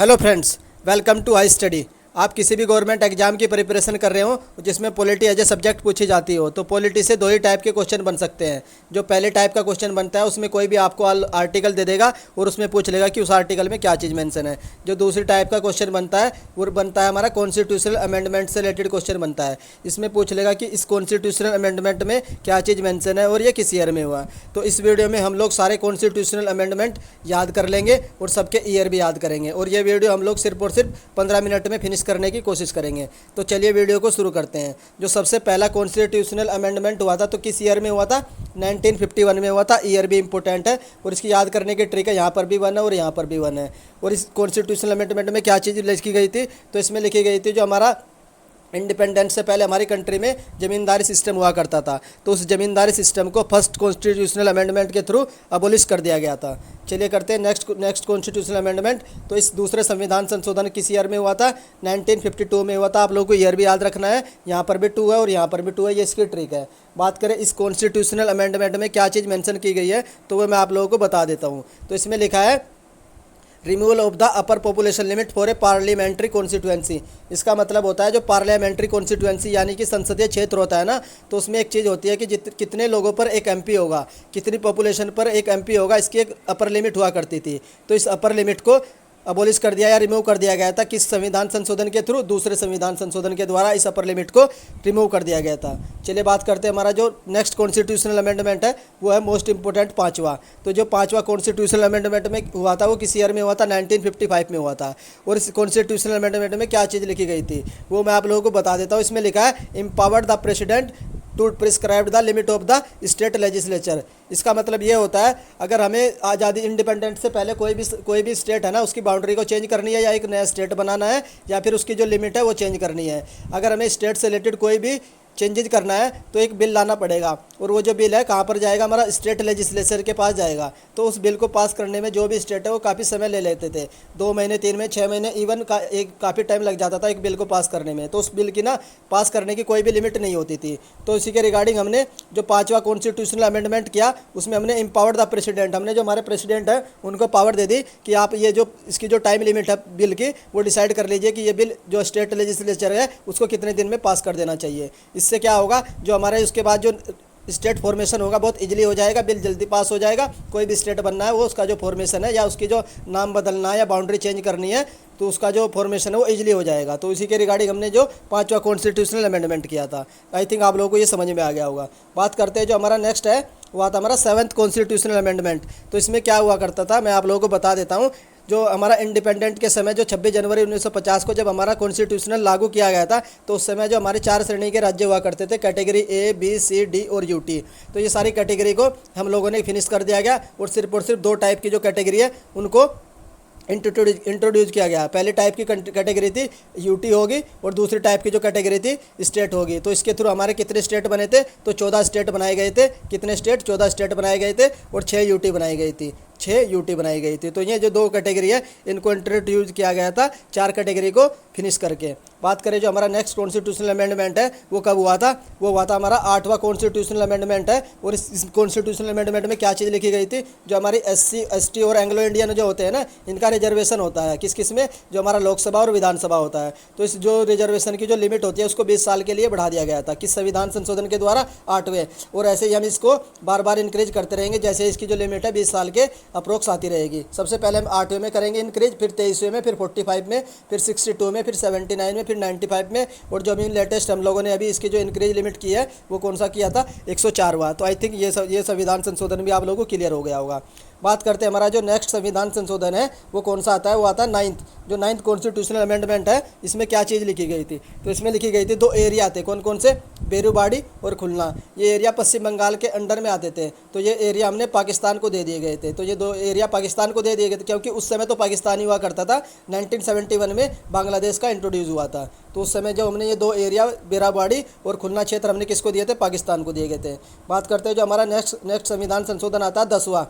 Hello friends, welcome to iStudy. आप किसी भी गवर्नमेंट एग्जाम की प्रिपरेशन कर रहे हो जिसमें पॉलिटी एज ए सब्जेक्ट पूछी जाती हो, तो पॉलिटी से दो ही टाइप के क्वेश्चन बन सकते हैं। जो पहले टाइप का क्वेश्चन बनता है उसमें कोई भी आपको आर्टिकल दे देगा और उसमें पूछ लेगा कि उस आर्टिकल में क्या चीज़ मेंशन है। जो दूसरी टाइप का क्वेश्चन बनता है वो बनता है हमारा कॉन्स्टिट्यूशनल अमेंडमेंट से रिलेटेड क्वेश्चन बनता है। इसमें पूछ लेगा कि इस कॉन्स्टिट्यूशनल अमेंडमेंट में क्या चीज़ मेंशन है और ये किस ईयर में हुआ। तो इस वीडियो में हम लोग सारे कॉन्स्टिट्यूशनल अमेंडमेंट याद कर लेंगे और सबके ईयर भी याद करेंगे, और ये वीडियो हम लोग सिर्फ और सिर्फ 15 मिनट में फिनिश करने की कोशिश करेंगे। तो चलिए वीडियो को शुरू करते हैं। जो सबसे पहला कॉन्स्टिट्यूशनल अमेंडमेंट हुआ था तो किस ईयर में हुआ था? 1951 में हुआ था। ईयर भी इंपॉर्टेंट है और इसकी याद करने की ट्रिक है, यहाँ पर भी 1 है और यहाँ पर भी 1 है। और इस कॉन्स्टिट्यूशनल अमेंडमेंट में क्या चीज़ लिखी गई थी? तो इसमें लिखी गई थी जो हमारा इंडिपेंडेंस से पहले हमारी कंट्री में ज़मींदारी सिस्टम हुआ करता था, तो उस ज़मींदारी सिस्टम को फर्स्ट कॉन्स्टिट्यूशनल अमेंडमेंट के थ्रू अबोलिश कर दिया गया था। चलिए करते हैं नेक्स्ट कॉन्स्टिट्यूशनल अमेंडमेंट। तो इस दूसरे संविधान संशोधन किस ईयर में हुआ था? 1952 में हुआ था। आप लोगों को ईयर भी याद रखना है, यहाँ पर भी 2 है और यहाँ पर भी 2 है, ये इसकी ट्रिक है। बात करें इस कॉन्स्टिट्यूशनल अमेंडमेंट में क्या चीज़ मेंशन की गई है, तो वो मैं आप लोगों को बता देता हूँ। तो इसमें लिखा है removal of the upper population limit for a parliamentary constituency. इसका मतलब होता है जो पार्लियामेंट्री कॉन्स्टिट्यूएंसी यानी कि संसदीय क्षेत्र होता है ना, तो उसमें एक चीज़ होती है कि कितने लोगों पर एक एमपी होगा, कितनी पॉपुलेशन पर एक एमपी होगा, इसकी एक अपर लिमिट हुआ करती थी। तो इस अपर लिमिट को अबोलिश कर दिया या रिमूव कर दिया गया था किस संविधान संशोधन के थ्रू? दूसरे संविधान संशोधन के द्वारा इस अपर लिमिट को रिमूव कर दिया गया था। चलिए बात करते हैं हमारा जो नेक्स्ट कॉन्स्टिट्यूशनल अमेंडमेंट है वो है मोस्ट इंपोर्टेंट 5वां। तो जो 5वां कॉन्स्टिट्यूशनल अमेंडमेंट में हुआ था वो किस ईयर में हुआ था? 1955 में हुआ था। और इस कॉन्स्टिट्यूशनल अमेंडमेंट में क्या चीज़ लिखी गई थी वो मैं आप लोगों को बता देता हूँ। इसमें लिखा है empowered the president to prescribe the limit of the state legislature. इसका मतलब ये होता है अगर हमें आज़ादी इंडिपेंडेंट से पहले कोई भी स्टेट है ना, उसकी बाउंड्री को चेंज करनी है या एक नया स्टेट बनाना है या फिर उसकी जो लिमिट है वो चेंज करनी है। अगर हमें स्टेट से रिलेटेड कोई भी चेंजेज करना है तो एक बिल लाना पड़ेगा, और वो जो बिल है कहाँ पर जाएगा? हमारा स्टेट लेजिस्लेचर के पास जाएगा। तो उस बिल को पास करने में जो भी स्टेट है वो काफ़ी समय ले लेते थे, 2 महीने 3 महीने 6 महीने इवन काफ़ी टाइम लग जाता था एक बिल को पास करने में। तो उस बिल की ना पास करने की कोई भी लिमिट नहीं होती थी। तो इसी के रिगार्डिंग हमने जो 5वां कॉन्स्टिट्यूशनल अमेंडमेंट किया उसमें हमने एम्पावर्ड द प्रेसिडेंट, हमने जो हमारे प्रेसिडेंट है उनको पावर दे दी कि आप ये जो इसकी जो टाइम लिमिट है बिल की वो डिसाइड कर लीजिए कि ये बिल जो स्टेट लेजिस्लेचर है उसको कितने दिन में पास कर देना चाहिए। इससे क्या होगा, जो हमारे उसके बाद जो स्टेट फॉर्मेशन होगा बहुत इजीली हो जाएगा, बिल जल्दी पास हो जाएगा। कोई भी स्टेट बनना है वो उसका जो फॉर्मेशन है या उसकी जो नाम बदलना है या बाउंड्री चेंज करनी है तो उसका जो फॉर्मेशन है वो इजीली हो जाएगा। तो इसी के रिगार्डिंग हमने जो 5वां कॉन्स्टिट्यूशनल अमेंडमेंट किया था। आई थिंक आप लोगों को ये समझ में आ गया होगा। बात करते हैं जो हमारा नेक्स्ट है वो था हमारा 7th कॉन्स्टिट्यूशनल अमेंडमेंट। तो इसमें क्या हुआ करता था मैं आप लोगों को बता देता हूँ। जो हमारा इंडिपेंडेंट के समय जो 26 जनवरी 1950 को जब हमारा कॉन्स्टिट्यूशनल लागू किया गया था तो उस समय जो हमारे 4 श्रेणी के राज्य हुआ करते थे, category A, B, C, D और UT। तो ये सारी कैटेगरी को हम लोगों ने फिनिश कर दिया गया और सिर्फ 2 टाइप की जो कैटेगरी है उनको इंट्रोड्यूस किया गया। पहले टाइप की कैटेगरी थी यूटी होगी और दूसरी टाइप की जो कैटेगरी थी स्टेट होगी। तो इसके थ्रू हमारे कितने स्टेट बने थे? तो 14 स्टेट बनाए गए थे। कितने स्टेट? 14 स्टेट बनाए गए थे और 6 यूटी बनाई गई थी, 6 यूटी बनाई गई थी। तो ये जो 2 कैटेगरी है इनको इंट्रोड्यूस किया गया था 4 कैटेगरी को फिनिश करके। बात करें जो हमारा नेक्स्ट कॉन्स्टिट्यूशनल अमेंडमेंट है वो कब हुआ था? वो हुआ था हमारा 8वां कॉन्स्टिट्यूशनल अमेंडमेंट है। और इस कॉन्स्टिट्यूशनल अमेंडमेंट में क्या चीज़ लिखी गई थी? जो हमारी SC, ST और एंग्लो इंडियन जो होते हैं ना, इनका रिजर्वेशन होता है किस में? जो हमारा लोकसभा और विधानसभा होता है। तो इस जो रिजर्वेशन की जो लिमिट होती है उसको 20 साल के लिए बढ़ा दिया गया था किस संविधान संशोधन के द्वारा? 8वें। और ऐसे ही हम इसको बार बार इंक्रीज करते रहेंगे जैसे इसकी जो लिमिट है 20 साल के अप्रोक्स आती रहेगी। सबसे पहले हम 8वें में करेंगे इंक्रीज, फिर 23वें में, फिर 45 में, फिर 62 में, फिर 79 में, फिर 95 में। और जो अभी लेटेस्ट हम लोगों ने अभी इसकी जो इंक्रीज लिमिट की है वो कौन सा किया था? 104वां। तो आई थिंक ये संविधान संशोधन भी आप लोगों को क्लियर हो गया होगा। बात करते हैं हमारा जो नेक्स्ट संविधान संशोधन है वो कौन सा आता है? वो आता है 9th कॉन्स्टिट्यूशनल अमेंडमेंट है। इसमें क्या चीज़ लिखी गई थी? तो इसमें लिखी गई थी 2 एरिया थे। कौन कौन से? बेरूबाड़ी और खुलना। ये एरिया पश्चिम बंगाल के अंडर में आते थे। तो ये एरिया हमने पाकिस्तान को दे दिए गए थे। तो ये 2 एरिया पाकिस्तान को दे दिए गए थे क्योंकि उस समय तो पाकिस्तान ही हुआ करता था। 1971 में बांग्लादेश का इंट्रोड्यूस हुआ था। तो उस समय जब हमने ये 2 एरिया बेराबाड़ी और खुलना क्षेत्र हमने किसको दिए थे? पाकिस्तान को दिए गए थे। बात करते हैं जो हमारा नेक्स्ट संविधान संशोधन आता है 10वां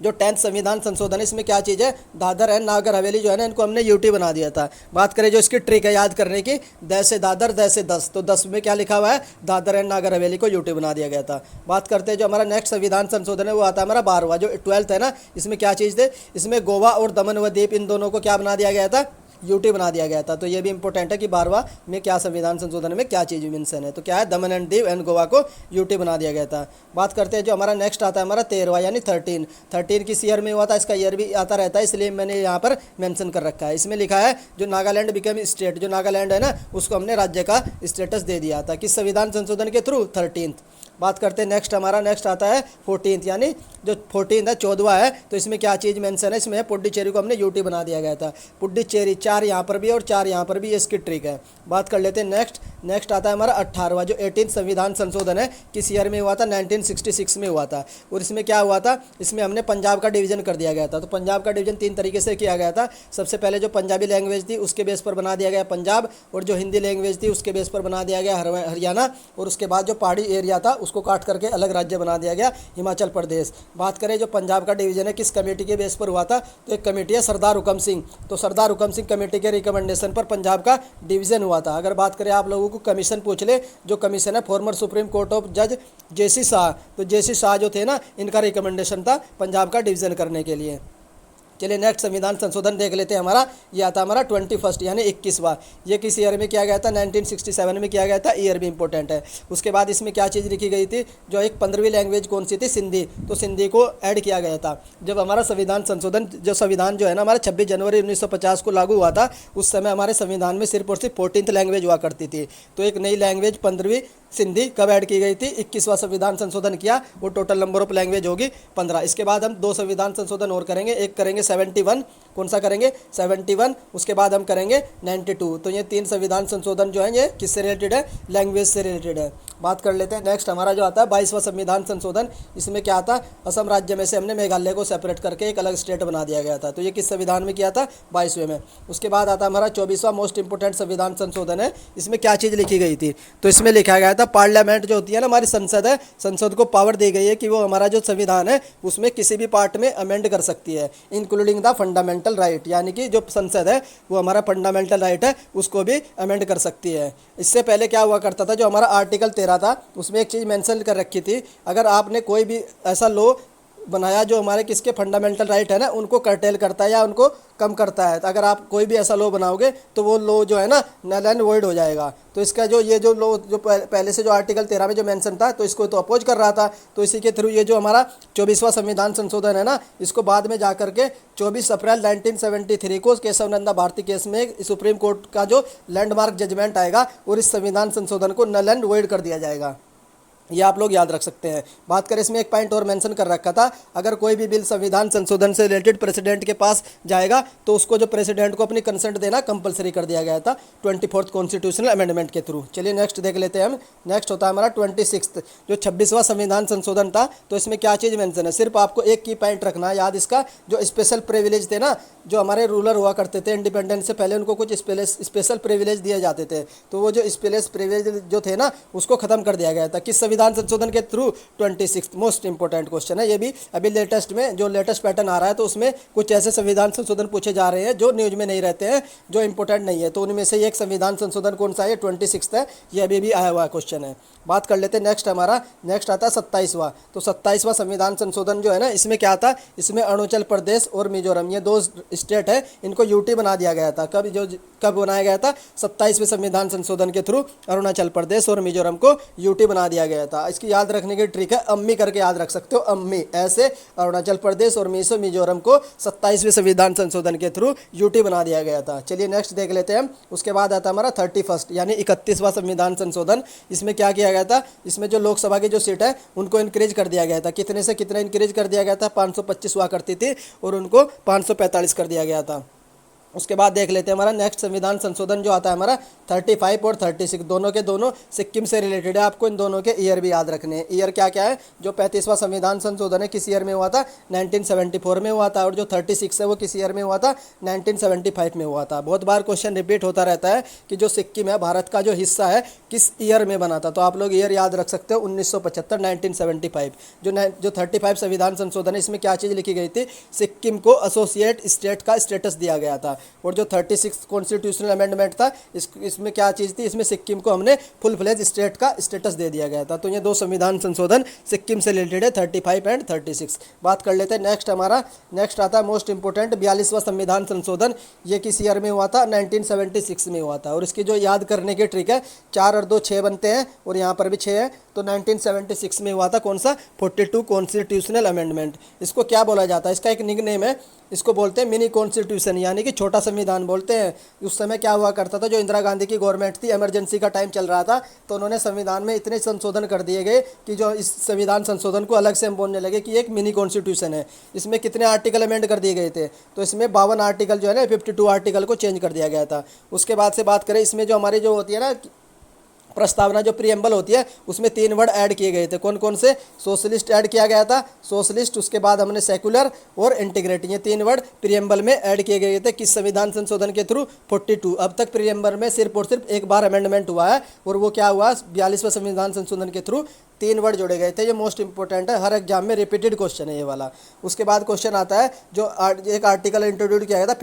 जो 10th संविधान संशोधन है, इसमें क्या चीज़ है, दादर एंड नागर हवेली जो है ना, इनको हमने यूटी बना दिया था। बात करें जो इसकी ट्रिक है याद करने की, 10 से दादर, 10 से 10, तो 10 में क्या लिखा हुआ है, दादर एंड नागर हवेली को यूटी बना दिया गया था। बात करते हैं जो हमारा नेक्स्ट संविधान संशोधन है, वो आता है हमारा 12वां, जो 12th है ना, इसमें क्या चीज़ थे, इसमें गोवा और दमन व दीप इन दोनों को क्या बना दिया गया था, यूटी बना दिया गया था। तो ये भी इंपॉर्टेंट है कि 12वां में क्या संविधान संशोधन में क्या चीज़ मेंशन है, तो क्या है, दमन एंड दीव एंड गोवा को यूटी बना दिया गया था। बात करते हैं जो हमारा नेक्स्ट आता है हमारा 13वां यानी 13 किस ईयर में हुआ था, इसका ईयर भी आता रहता है, इसलिए मैंने यहाँ पर मेंशन कर रखा है। इसमें लिखा है जो नागालैंड बिकम स्टेट, जो नागालैंड है ना, उसको हमने राज्य का स्टेटस दे दिया था, किस संविधान संशोधन के थ्रू, 13th। बात करते हैं नेक्स्ट, हमारा नेक्स्ट आता है 14th यानी जो 14th है, 14वां है, तो इसमें क्या चीज़ मेंशन है, इसमें पुडुचेरी को हमने यूटी बना दिया गया था। पुडुचेरी 4 यहाँ पर भी और 4 यहाँ पर भी, ये इसकी ट्रिक है। बात कर लेते हैं नेक्स्ट आता है हमारा 18वां, जो 18th संविधान संशोधन है, किस ईयर में हुआ था, 1966 में हुआ था। और इसमें क्या हुआ था, इसमें हमने पंजाब का डिवीज़न कर दिया गया था। तो पंजाब का डिवीज़न 3 तरीके से किया गया था। सबसे पहले जो पंजाबी लैंग्वेज थी उसके बेस पर बना दिया गया पंजाब, और जो हिंदी लैंग्वेज थी उसके बेस पर बना दिया गया हरियाणा, और उसके बाद जो पहाड़ी एरिया था उसको काट करके अलग राज्य बना दिया गया हिमाचल प्रदेश। बात करें जो पंजाब का डिवीज़न है, किस कमेटी के बेस पर हुआ था, तो एक कमेटी है सरदार हुकम सिंह, तो सरदार हुकम सिंह कमेटी के रिकमेंडेशन पर पंजाब का डिवीज़न हुआ था। अगर बात करें आप लोगों को कमीशन पूछ ले, जो कमीशन है फॉर्मर सुप्रीम कोर्ट ऑफ जज जेसी शाह, तो जेसी शाह जो थे ना, इनका रिकमेंडेशन था पंजाब का डिवीज़न करने के लिए। चलिए नेक्स्ट संविधान संशोधन देख लेते हैं। हमारा ये आता हमारा 21 यानी 21वां, ये किस ईयर में किया गया था, 1967 में किया गया था, ईयर भी इंपॉर्टेंट है। उसके बाद इसमें क्या चीज़ लिखी गई थी, जो एक 15वीं लैंग्वेज कौन सी थी, सिंधी, तो सिंधी को ऐड किया गया था। जब हमारा संविधान संशोधन जो संविधान जो है ना हमारा 26 जनवरी 1950 को लागू हुआ था, उस समय हमारे संविधान में सिर्फ और सिर्फ 14th लैंग्वेज हुआ करती थी। तो एक नई लैंग्वेज 15वीं सिंधी कब ऐड की गई थी, 21वां संविधान संशोधन किया, वो टोटल नंबर ऑफ लैंग्वेज होगी 15। इसके बाद हम 2 संविधान संशोधन और करेंगे, एक करेंगे 71, कौन सा करेंगे, 71, उसके बाद हम करेंगे 92। तो ये 3 संविधान संशोधन जो है ये किससे रिलेटेड है, लैंग्वेज से रिलेटेड है। बात कर लेते हैं नेक्स्ट, हमारा जो आता है 22वां संविधान संशोधन, इसमें क्या आता, असम राज्य में से हमने मेघालय को सेपरेट करके एक अलग स्टेट बना दिया गया था। तो ये किस संविधान में किया था, 22वें में। उसके बाद आता हमारा 24वां मोस्ट इंपोर्टेंट संविधान संशोधन है, इसमें क्या चीज़ लिखी गई थी, तो इसमें लिखा गया था पार्लियामेंट जो होती है ना हमारी संसद है, संसद को पावर दी गई है कि वो हमारा जो संविधान है उसमें किसी भी पार्ट में अमेंड कर सकती है, इंक्लूडिंग द फंडामेंटल राइट, यानी कि जो संसद है वो हमारा फंडामेंटल राइट है उसको भी अमेंड कर सकती है। इससे पहले क्या हुआ करता था, जो हमारा आर्टिकल 13 था उसमें एक चीज़ मेंशन कर रखी थी, अगर आपने कोई भी ऐसा लॉ बनाया जो हमारे किसके फंडामेंटल राइट है ना उनको कर्टेल करता है या उनको कम करता है, तो अगर आप कोई भी ऐसा लॉ बनाओगे तो वो लॉ जो है ना नल एंड वॉइड हो जाएगा। तो इसका जो ये जो लॉ जो पहले से जो आर्टिकल 13 में जो मेंशन था, तो इसको तो अपोज कर रहा था, तो इसी के थ्रू ये जो हमारा 24वां संविधान संशोधन है ना, इसको बाद में जा करके 24 अप्रैल 1973 को केशव नंदा भारती केस में सुप्रीम कोर्ट का जो लैंडमार्क जजमेंट आएगा और इस संविधान संशोधन को नल एंड वॉइड कर दिया जाएगा। ये आप लोग याद रख सकते हैं। बात करें इसमें एक पॉइंट और मेंशन कर रखा था, अगर कोई भी बिल संविधान संशोधन से रिलेटेड प्रेसिडेंट के पास जाएगा तो उसको जो प्रेसिडेंट को अपनी कंसेंट देना कंपलसरी कर दिया गया था 24th कॉन्स्टिट्यूशनल अमेंडमेंट के थ्रू। चलिए नेक्स्ट देख लेते हैं हम। नेक्स्ट होता है हमारा 26th जो 26वां संविधान संशोधन था, तो इसमें क्या चीज़ मेंशन है, सिर्फ आपको एक की पॉइंट रखना है याद, इसका जो स्पेशल प्रिविलेज थे ना, जो हमारे रूलर हुआ करते थे इंडिपेंडेंस से पहले, उनको कुछ स्पेशल प्रिविलेज दिए जाते थे, तो वो जो स्पेशल प्रिविलेज जो थे ना उसको खत्म कर दिया गया था। किस संविधान संशोधन के थ्रू, 26 मोस्ट इंपोर्टेंट क्वेश्चन है ये भी। अभी लेटेस्ट में जो लेटेस्ट पैटर्न आ रहा है तो उसमें कुछ ऐसे संविधान संशोधन पूछे जा रहे हैं जो न्यूज में नहीं रहते हैं, जो इंपॉर्टेंट नहीं है, तो उनमें से एक संविधान संशोधन कौन सा है, 26 है, ये अभी भी आया हुआ क्वेश्चन है। बात कर लेते हैं नेक्स्ट, हमारा नेक्स्ट आता है 27वां। तो 27वां संविधान संशोधन जो है ना, इसमें क्या था, इसमें अरुणाचल प्रदेश और मिजोरम ये 2 स्टेट है, इनको यूटी बना दिया गया था। कब बनाया गया था, 27वें संविधान संशोधन के थ्रू अरुणाचल प्रदेश और मिजोरम को यूटी बना दिया गया था। इसकी याद रखने की ट्रिक है, अम्मी करके याद रख सकते हो, अम्मी, ऐसे अरुणाचल प्रदेश और मिजोरम को 27वें संविधान संशोधन के थ्रू यूटी बना दिया गया था। चलिए नेक्स्ट देख लेते हैं हम। उसके बाद आता हमारा 31 यानी 31वां संविधान संशोधन। इसमें क्या किया गया था, इसमें जो लोकसभा की जो सीट है उनको इंक्रीज कर दिया गया था। कितने से कितना इंक्रीज कर दिया गया था, 525 हुआ करती थी और उनको 545 कर दिया गया था। उसके बाद देख लेते हैं हमारा नेक्स्ट संविधान संशोधन जो आता है हमारा 35 और 36 दोनों के दोनों सिक्किम से रिलेटेड है। आपको इन दोनों के ईयर भी याद रखने हैं। ईयर क्या क्या है, जो 35वां संविधान संशोधन है किस ईयर में हुआ था, 1974 में हुआ था, और जो 36 है वो किस ईयर में हुआ था, 1975 में हुआ था। बहुत बार क्वेश्चन रिपीट होता रहता है कि जो सिक्किम है भारत का जो हिस्सा है किस ईयर में बना था, तो आप लोग ईयर याद रख सकते हो 1975 1975। जो 35 संविधान संशोधन है इसमें क्या चीज़ लिखी गई थी, सिक्किम को एसोसिएट स्टेट का स्टेटस दिया गया था। और जो 36 कॉन्स्टिट्यूशनल अमेंडमेंट था इसमें क्या चीज़ थी, इसमें सिक्किम को हमने फुल फ्लेज स्टेट का स्टेटस दे दिया गया था। तो ये दो संविधान संशोधन सिक्किम से रिलेटेड है, 35 एंड 36। बात कर लेते हैं नेक्स्ट आता है मोस्ट इंपोर्टेंट 42वां संविधान संशोधन। ये किस ईयर में हुआ था, 1976 में हुआ था। और इसकी जो याद करने की ट्रिक है, 4 और 2 6 बनते हैं और यहाँ पर भी 6 है। तो 1976 में हुआ था कौन सा, 42 कॉन्स्टिट्यूशनल अमेंडमेंट। इसको क्या बोला जाता है, इसका एक निक नेम है, इसको बोलते हैं मिनी कॉन्स्टिट्यूशन, यानी कि छोटा संविधान बोलते हैं। उस समय क्या हुआ करता था, जो इंदिरा गांधी की गवर्नमेंट थी, इमरजेंसी का टाइम चल रहा था, तो उन्होंने संविधान में इतने संशोधन कर दिए गए कि जो इस संविधान संशोधन को अलग से हम बोलने लगे कि एक मिनी कॉन्स्टिट्यूशन है। इसमें कितने आर्टिकल अमेंड कर दिए गए थे, तो इसमें 52 आर्टिकल जो है ना, 52 आर्टिकल को चेंज कर दिया गया था। उसके बाद से बात करें, इसमें जो हमारी जो होती है ना प्रस्तावना, जो प्रीएम्बल होती है, उसमें 3 वर्ड ऐड किए गए थे। कौन कौन से, सोशलिस्ट ऐड किया गया था, सोशलिस्ट, उसके बाद हमने सेकुलर और इंटीग्रेटिंग, ये 3 वर्ड प्रीएम्बल में ऐड किए गए थे। किस संविधान संशोधन के थ्रू, 42। अब तक प्रीएम्बल में सिर्फ और सिर्फ एक बार अमेंडमेंट हुआ है, और वो क्या हुआ, 42वें संविधान संशोधन के थ्रू 3 वर्ड जोड़े गए थे। ये मोस्ट इंपॉर्टेंट है, हर एग्जाम में रिपीटेड क्वेश्चन है ये वाला। उसके बाद क्वेश्चन आता है, जो एक आर्टिकल इंट्रोड्यूस किया गया था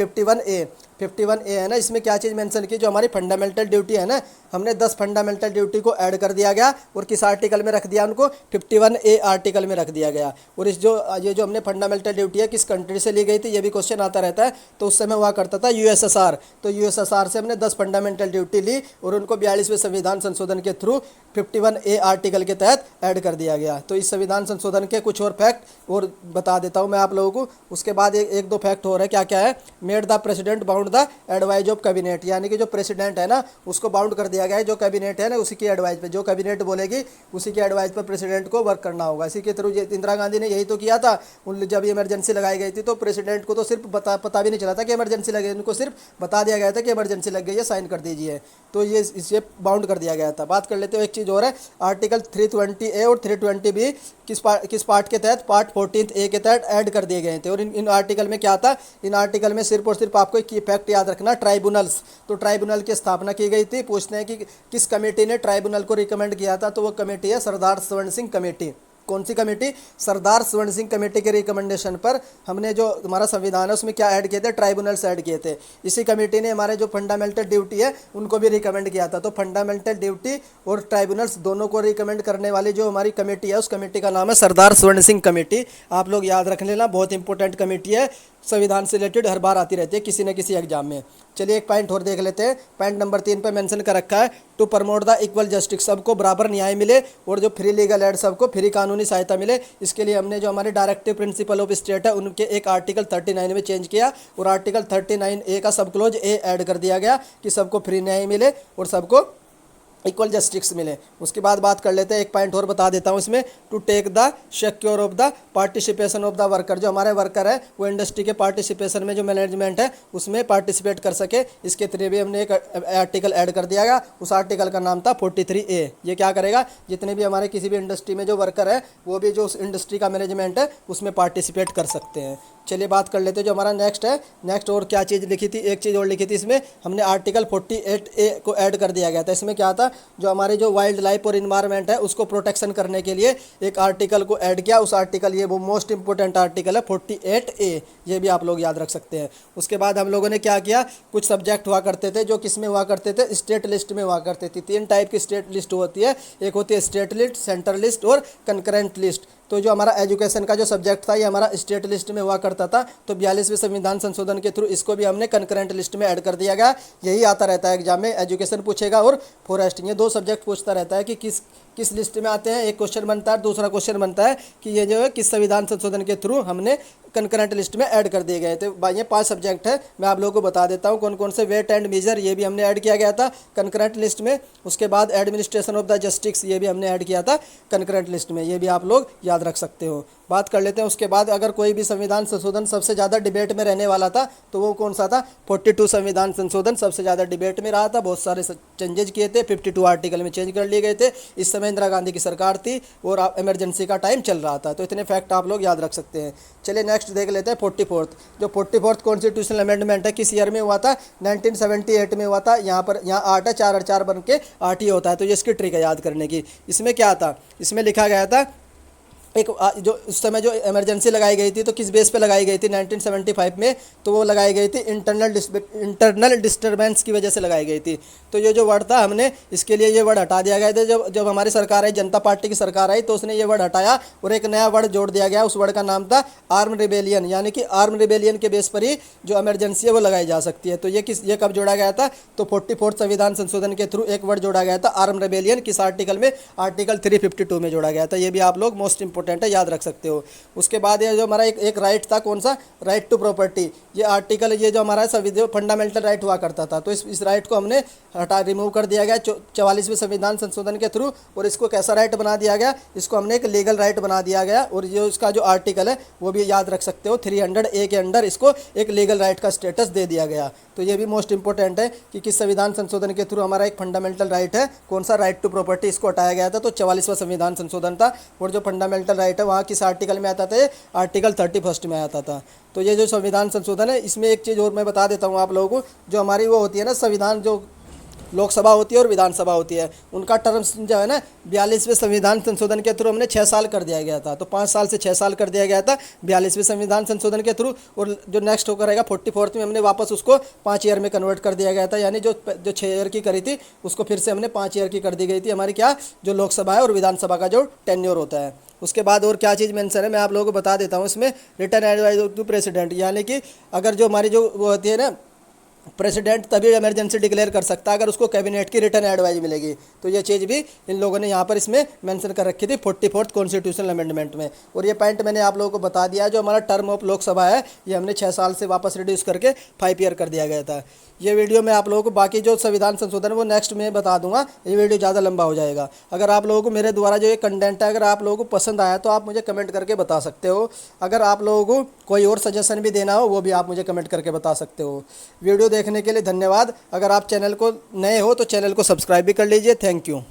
51A है ना, इसमें क्या चीज़ मेंशन की, जो हमारी फंडामेंटल ड्यूटी है ना, हमने 10 फंडामेंटल ड्यूटी को ऐड कर दिया गया और किस आर्टिकल में रख दिया, उनको 51A आर्टिकल में रख दिया गया। और इस ये जो हमने फंडामेंटल ड्यूटी है किस कंट्री से ली गई थी, ये भी क्वेश्चन आता रहता है। तो उस समय हुआ करता था USSR, तो USSR से हमने 10 फंडामेंटल ड्यूटी ली और उनको 42वें संविधान संशोधन के थ्रू 51A आर्टिकल के तहत ऐड कर दिया गया। तो इस संविधान संशोधन के कुछ और फैक्ट और बता देता हूँ मैं आप लोगों को। उसके बाद एक दो फैक्ट हो रहा है, क्या क्या है, made the president bound the advise of cabinet, यानी कि जो प्रेसिडेंट है ना उसको बाउंड कर दिया गया है, जो कैबिनेट है ना उसी की एडवाइस पे, जो कैबिनेट बोलेगी उसी की एडवाइस पर प्रेसिडेंट को वर्क करना होगा। इसी के थ्रू इंदिरा गांधी ने यही तो किया था। जब इमरजेंसी लगाई गई थी तो प्रेसिडेंट को तो सिर्फ पता भी नहीं चला था कि इमरजेंसी लगी, उनको सिर्फ बता दिया गया था कि इमरजेंसी लग गई है, साइन कर दीजिए। तो ये इसे बाउंड कर दिया गया था। बात कर लेते हो एक चीज़ और है, आर्टिकल 320A और 320B किस पार्ट के तहत, पार्ट 14A के तहत ऐड कर दिए गए थे। और इन आर्टिकल में क्या था, इन आर्टिकल में सिर्फ और सिर्फ आपको एक फैक्ट याद रखना, ट्राइब्यूनल्स। तो ट्राइब्यूनल की स्थापना की गई थी। पूछते हैं कि किस कमेटी ने ट्राइब्यूनल को रिकमेंड किया था, तो वो कमेटी है सरदार स्वर्ण सिंह कमेटी। कौन सी कमेटी, सरदार स्वर्ण सिंह कमेटी के रिकमेंडेशन पर हमने जो हमारा संविधान है उसमें क्या ऐड किए थे, ट्राइब्यूनल्स ऐड किए थे। इसी कमेटी ने हमारे जो फंडामेंटल ड्यूटी है उनको भी रिकमेंड किया था। तो फंडामेंटल ड्यूटी और ट्राइब्यूनल्स दोनों को रिकमेंड करने वाली जो हमारी कमेटी है उस कमेटी का नाम है सरदार स्वर्ण सिंह कमेटी। आप लोग याद रख लेना, बहुत इंपॉर्टेंट कमेटी है, संविधान से रिलेटेड हर बार आती रहती है किसी न किसी एग्जाम में। चलिए एक पॉइंट और देख लेते हैं, पॉइंट नंबर 3 पे मेंशन कर रखा है, to promote the equal justice, सबको बराबर न्याय मिले और जो फ्री लीगल एड, सबको फ्री कानूनी सहायता मिले। इसके लिए हमने जो हमारे डायरेक्टिव प्रिंसिपल ऑफ स्टेट है उनके एक आर्टिकल 39 में चेंज किया और आर्टिकल 39A का सब क्लोज A ऐड कर दिया गया कि सबको फ्री न्याय मिले और सबको इक्वल जस्टिस मिले। उसके बाद बात कर लेते हैं, एक पॉइंट और बता देता हूँ इसमें, to take the secure of the participation of the worker, जो हमारे वर्कर है वो इंडस्ट्री के पार्टिसिपेशन में, जो मैनेजमेंट है उसमें पार्टिसिपेट कर सके। इसके थ्रू भी हमने एक आर्टिकल ऐड कर दिया गया, उस आर्टिकल का नाम था 43A। ये क्या करेगा, जितने भी हमारे किसी भी इंडस्ट्री में जो वर्कर है वो भी जो उस इंडस्ट्री का मैनेजमेंट है उसमें पार्टिसिपेट कर सकते हैं। चलिए बात कर लेते हैं जो हमारा नेक्स्ट है, नेक्स्ट और क्या चीज़ लिखी थी, एक चीज़ और लिखी थी इसमें, हमने आर्टिकल 48A को ऐड कर दिया गया था। इसमें क्या था, जो हमारे जो वाइल्ड लाइफ और इन्वायरमेंट है उसको प्रोटेक्शन करने के लिए एक आर्टिकल को ऐड किया। उस आर्टिकल, ये वो मोस्ट इंपॉर्टेंट आर्टिकल है 48A, ये भी आप लोग याद रख सकते हैं। उसके बाद हम लोगों ने क्या किया, कुछ सब्जेक्ट हुआ करते थे जो किस में हुआ करते थे, स्टेट लिस्ट में हुआ करते थे। 3 टाइप की स्टेट लिस्ट होती है, एक होती है स्टेट लिस्ट, सेंट्रल लिस्ट और कंकरेंट लिस्ट। तो जो हमारा एजुकेशन का जो सब्जेक्ट था ये हमारा स्टेट लिस्ट में हुआ करता था, तो 42वें संविधान संशोधन के थ्रू इसको भी हमने कंकरेंट लिस्ट में ऐड कर दिया गया। यही आता रहता है एग्जाम में, एजुकेशन पूछेगा और फॉरेस्ट, ये 2 सब्जेक्ट पूछता रहता है कि किस लिस्ट में आते हैं। एक क्वेश्चन बनता है, दूसरा क्वेश्चन बनता है कि ये जो है किस संविधान संशोधन के थ्रू हमने कंकरेंट लिस्ट में ऐड कर दिए गए थे। ये 5 सब्जेक्ट है, मैं आप लोगों को बता देता हूँ कौन कौन से। वेट एंड मेजर, ये भी हमने ऐड किया गया था कंकरेंट लिस्ट में। उसके बाद एडमिनिस्ट्रेशन ऑफ द जस्टिस, ये भी हमने ऐड किया था कंकरेंट लिस्ट में, ये भी आप लोग याद याद रख सकते हो। बात कर लेते हैं उसके बाद, अगर कोई भी संविधान संशोधन सबसे ज़्यादा डिबेट में रहने वाला था तो वो कौन सा था? 42 संविधान संशोधन सबसे ज़्यादा डिबेट में रहा था। बहुत सारे चेंजेज किए थे, 52 आर्टिकल में चेंज कर लिए गए थे। इस समय इंदिरा गांधी की सरकार थी और इमरजेंसी का टाइम चल रहा था। तो इतने फैक्ट आप लोग याद रख सकते हैं। चलिए नेक्स्ट देख लेते हैं 44th। जो 44th कॉन्स्टिट्यूशनल अमेंडमेंट है किस ईयर में हुआ था? 1978 में हुआ था। यहाँ 8 है, 4 और 4 बन के 8 ही होता है। तो ये इसकी ट्रिक है याद करने की। इसमें क्या था? इसमें लिखा गया था एक जो उस समय जो इमरजेंसी लगाई गई थी तो किस बेस पे लगाई गई थी 1975 में? तो वो लगाई गई थी इंटरनल डिस्टर्बेंस की वजह से लगाई गई थी। तो ये जो वर्ड था हमने इसके लिए ये वर्ड हटा दिया गया था। जब हमारी सरकार आई, जनता पार्टी की सरकार आई, तो उसने ये वर्ड हटाया और एक नया वर्ड जोड़ दिया गया। उस वर्ड का नाम था आर्म रिबेलियन, यानी कि आर्म रिबेलियन के बेस पर ही जो इमरजेंसी है वो लगाई जा सकती है। तो ये कब जोड़ा गया था? तो 44th संविधान संशोधन के थ्रू एक वर्ड जोड़ा गया था आर्म रिबेलियन। किस आर्टिकल में? आर्टिकल 352 में जोड़ा गया था। ये भी आप लोग मोस्ट इंपॉर्टेंट है, याद रख सकते हो। उसके बाद ये जो हमारा एक राइट था, कौन सा? Right to property. ये आर्टिकल, ये जो हमारा फंडामेंटल राइट हुआ करता था, तो इस राइट को हमने रिमूव कर दिया गया 44वें संविधान संशोधन के थ्रू। और इसको कैसा राइट बना दिया गया? इसको हमने एक लीगल राइट बना दिया गया। और जो इसका जो आर्टिकल है वो भी याद रख सकते हो, 300A के अंडर इसको एक लीगल राइट का स्टेटस दे दिया गया। तो ये भी मोस्ट इंपॉर्टेंट है कि किस संविधान संशोधन के थ्रू हमारा एक फंडामेंटल राइट है, कौन सा? Right to property. इसको हटाया गया था। तो 44वां संविधान संशोधन था। और जो फंडामेंटल राइट है वहाँ किस आर्टिकल में आता था? आर्टिकल 31 में आता था। तो ये जो संविधान संशोधन है, इसमें एक चीज़ और मैं बता देता हूँ आप लोगों को। जो हमारी वो होती है ना, संविधान, जो लोकसभा होती है और विधानसभा होती है, उनका टर्म जो है ना 42वें संविधान संशोधन के थ्रू हमने 6 साल कर दिया गया था। तो 5 साल से 6 साल कर दिया गया था 42वें संविधान संशोधन के थ्रू। और जो नेक्स्ट होकर रहेगा 44th में हमने वापस उसको 5 ईयर में कन्वर्ट कर दिया गया था। यानी जो 6 ईयर की करी थी उसको फिर से हमने 5 ईयर की कर दी गई थी। हमारी क्या, जो लोकसभा है और विधानसभा का जो टेन्योर होता है। उसके बाद और क्या चीज़ मेंशन है मैं आप लोगों को बता देता हूँ। इसमें रिटर्न एडवाइस टू प्रेसिडेंट, यानी कि अगर जो हमारी जो वो होती है ना, प्रेसिडेंट तभी इमरजेंसी डिक्लेयर कर सकता है अगर उसको कैबिनेट की रिटर्न एडवाइस मिलेगी। तो ये चीज़ भी इन लोगों ने यहाँ पर इसमें मेंशन कर रखी थी 44th कॉन्स्टिट्यूशनल अमेंडमेंट में। और ये पॉइंट मैंने आप लोगों को बता दिया। जो हमारा टर्म ऑफ लोकसभा है ये हमने 6 साल से वापस रिड्यूस करके 5 ईयर कर दिया गया था। ये वीडियो मैं आप लोगों को, बाकी जो संविधान संशोधन है वो नेक्स्ट में बता दूंगा। ये वीडियो ज़्यादा लंबा हो जाएगा। अगर आप लोगों को मेरे द्वारा जो ये कंटेंट है अगर आप लोगों को पसंद आया तो आप मुझे कमेंट करके बता सकते हो। अगर आप लोगों को कोई और सजेशन भी देना हो वो भी आप मुझे कमेंट करके बता सकते हो। वीडियो देखने के लिए धन्यवाद। अगर आप चैनल को नए हो तो चैनल को सब्सक्राइब भी कर लीजिए। Thank you.